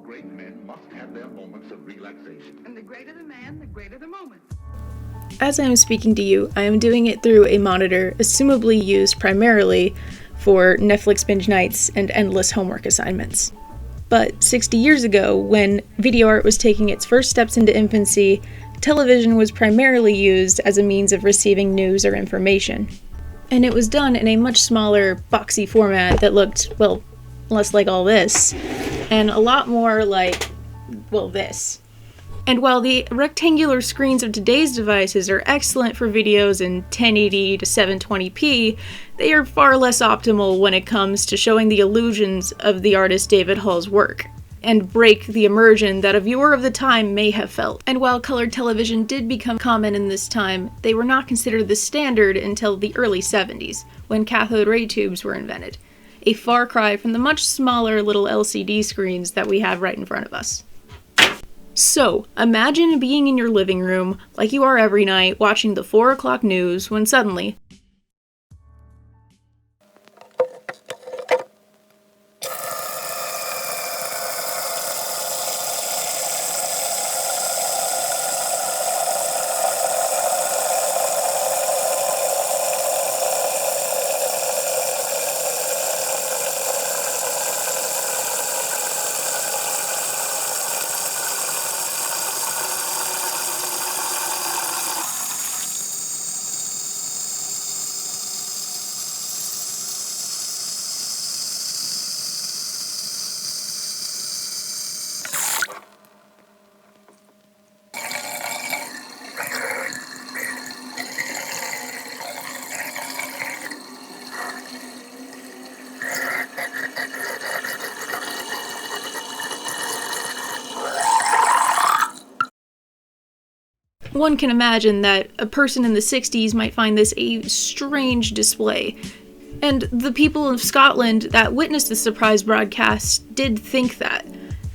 great men must have their moments of relaxation. And the greater the man, the greater the moment. As I am speaking to you, I am doing it through a monitor, assumably used primarily for Netflix binge nights and endless homework assignments. But 60 years ago, when video art was taking its first steps into infancy, television was primarily used as a means of receiving news or information. And it was done in a much smaller, boxy format that looked, well, less like all this, and a lot more like, well, this. And while the rectangular screens of today's devices are excellent for videos in 1080 to 720p, they are far less optimal when it comes to showing the illusions of the artist David Hall's work, and break the immersion that a viewer of the time may have felt. And while colored television did become common in this time, they were not considered the standard until the early 70s, when cathode ray tubes were invented. A far cry from the much smaller little LCD screens that we have right in front of us. So, imagine being in your living room, like you are every night, watching the 4 o'clock news, when suddenly, one can imagine that a person in the 60s might find this a strange display. And the people of Scotland that witnessed the surprise broadcast did think that.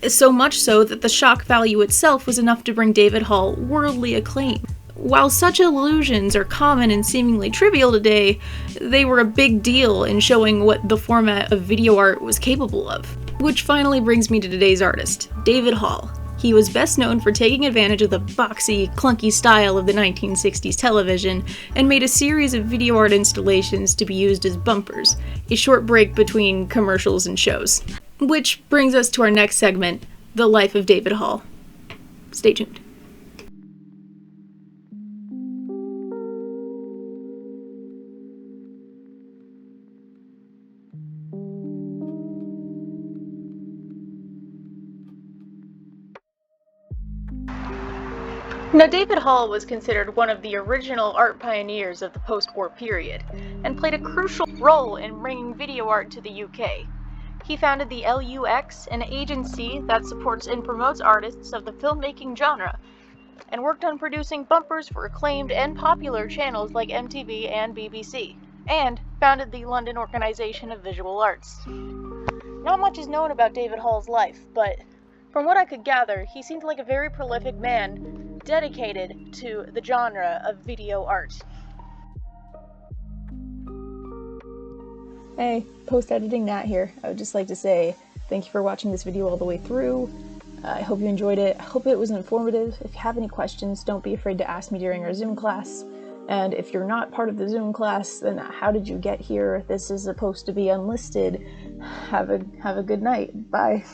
So much so that the shock value itself was enough to bring David Hall worldly acclaim. While such illusions are common and seemingly trivial today, they were a big deal in showing what the format of video art was capable of. Which finally brings me to today's artist, David Hall. He was best known for taking advantage of the boxy, clunky style of the 1960s television and made a series of video art installations to be used as bumpers, a short break between commercials and shows. Which brings us to our next segment, The Life of David Hall. Stay tuned. Now, David Hall was considered one of the original art pioneers of the post-war period, and played a crucial role in bringing video art to the UK. He founded the LUX, an agency that supports and promotes artists of the filmmaking genre, and worked on producing bumpers for acclaimed and popular channels like MTV and BBC, and founded the London Organisation of Visual Arts. Not much is known about David Hall's life, but from what I could gather, he seemed like a very prolific man, dedicated to the genre of video art. Hey, post-editing Nat here. I would just like to say thank you for watching this video all the way through. I hope you enjoyed it. I hope it was informative. If you have any questions, don't be afraid to ask me during our Zoom class. And if you're not part of the Zoom class, then how did you get here? This is supposed to be unlisted. Have a good night. Bye.